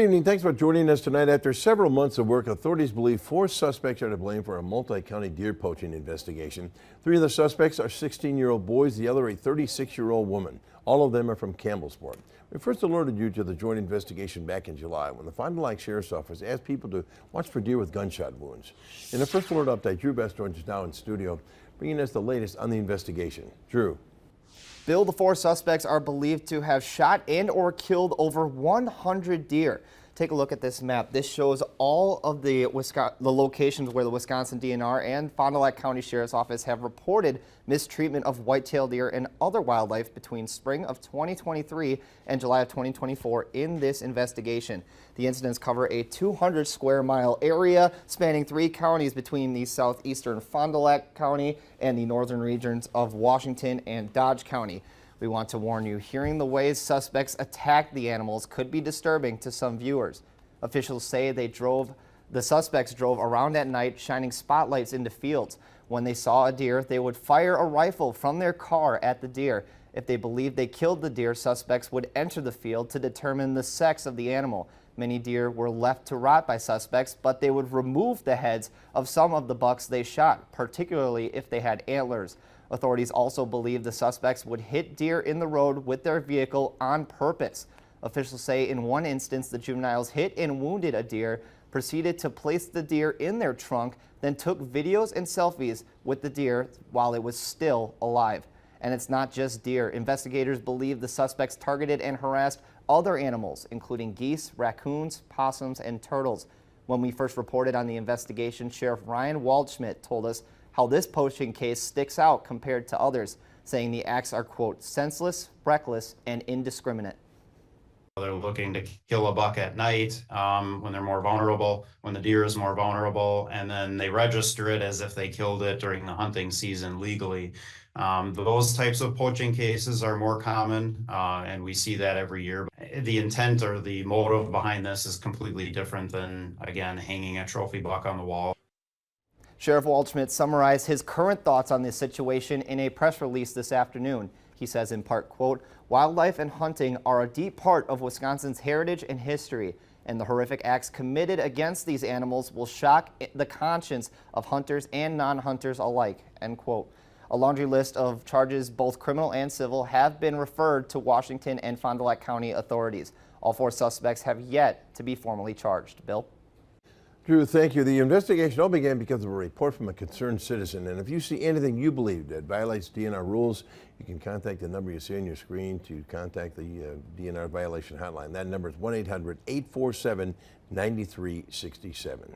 Good evening. Thanks for joining us tonight. After several months of work, authorities believe 4 suspects are to blame for a multi-county deer poaching investigation. 3 of the suspects are 16-year-old boys, the other a 36-year-old woman. All of them are from Campbellsport. We first alerted you to the joint investigation back in July when the Fond du Lac Sheriff's Office asked people to watch for deer with gunshot wounds. In the first alert update, Drew Bestorge is now in studio, bringing us the latest on the investigation. Drew. Bill, the 4 suspects are believed to have shot and or killed over 100 deer. Take a look at this map. This shows all of the locations where the Wisconsin DNR and Fond du Lac County Sheriff's Office have reported mistreatment of white-tailed deer and other wildlife between spring of 2023 and July of 2024 in this investigation. The incidents cover a 200 square mile area spanning 3 counties between the southeastern Fond du Lac County and the northern regions of Washington and Dodge County. We want to warn you, hearing the ways suspects attacked the animals could be disturbing to some viewers. Officials say the suspects drove around at night, shining spotlights into fields. When they saw a deer, they would fire a rifle from their car at the deer. If they believed they killed the deer, suspects would enter the field to determine the sex of the animal. Many deer were left to rot by suspects, but they would remove the heads of some of the bucks they shot, particularly if they had antlers. Authorities also believe the suspects would hit deer in the road with their vehicle on purpose. Officials say in one instance, the juveniles hit and wounded a deer, proceeded to place the deer in their trunk, then took videos and selfies with the deer while it was still alive. And it's not just deer. Investigators believe the suspects targeted and harassed other animals, including geese, raccoons, possums, and turtles. When we first reported on the investigation, Sheriff Ryan Waldschmidt told us how this poaching case sticks out compared to others, saying the acts are, quote, senseless, reckless, and indiscriminate. They're looking to kill a buck at night when they're more vulnerable, when the deer is more vulnerable, and then they register it as if they killed it during the hunting season legally. Those types of poaching cases are more common, and we see that every year. The intent or the motive behind this is completely different than, again, hanging a trophy buck on the wall. Sheriff Waldschmidt summarized his current thoughts on this situation in a press release this afternoon. He says in part, quote, wildlife and hunting are a deep part of Wisconsin's heritage and history, and the horrific acts committed against these animals will shock the conscience of hunters and non-hunters alike, end quote. A laundry list of charges, both criminal and civil, have been referred to Washington and Fond du Lac County authorities. All 4 suspects have yet to be formally charged. Bill? Drew, thank you. The investigation all began because of a report from a concerned citizen. And if you see anything you believe that violates DNR rules, you can contact the number you see on your screen to contact the DNR violation hotline. That number is 1-800-847-9367.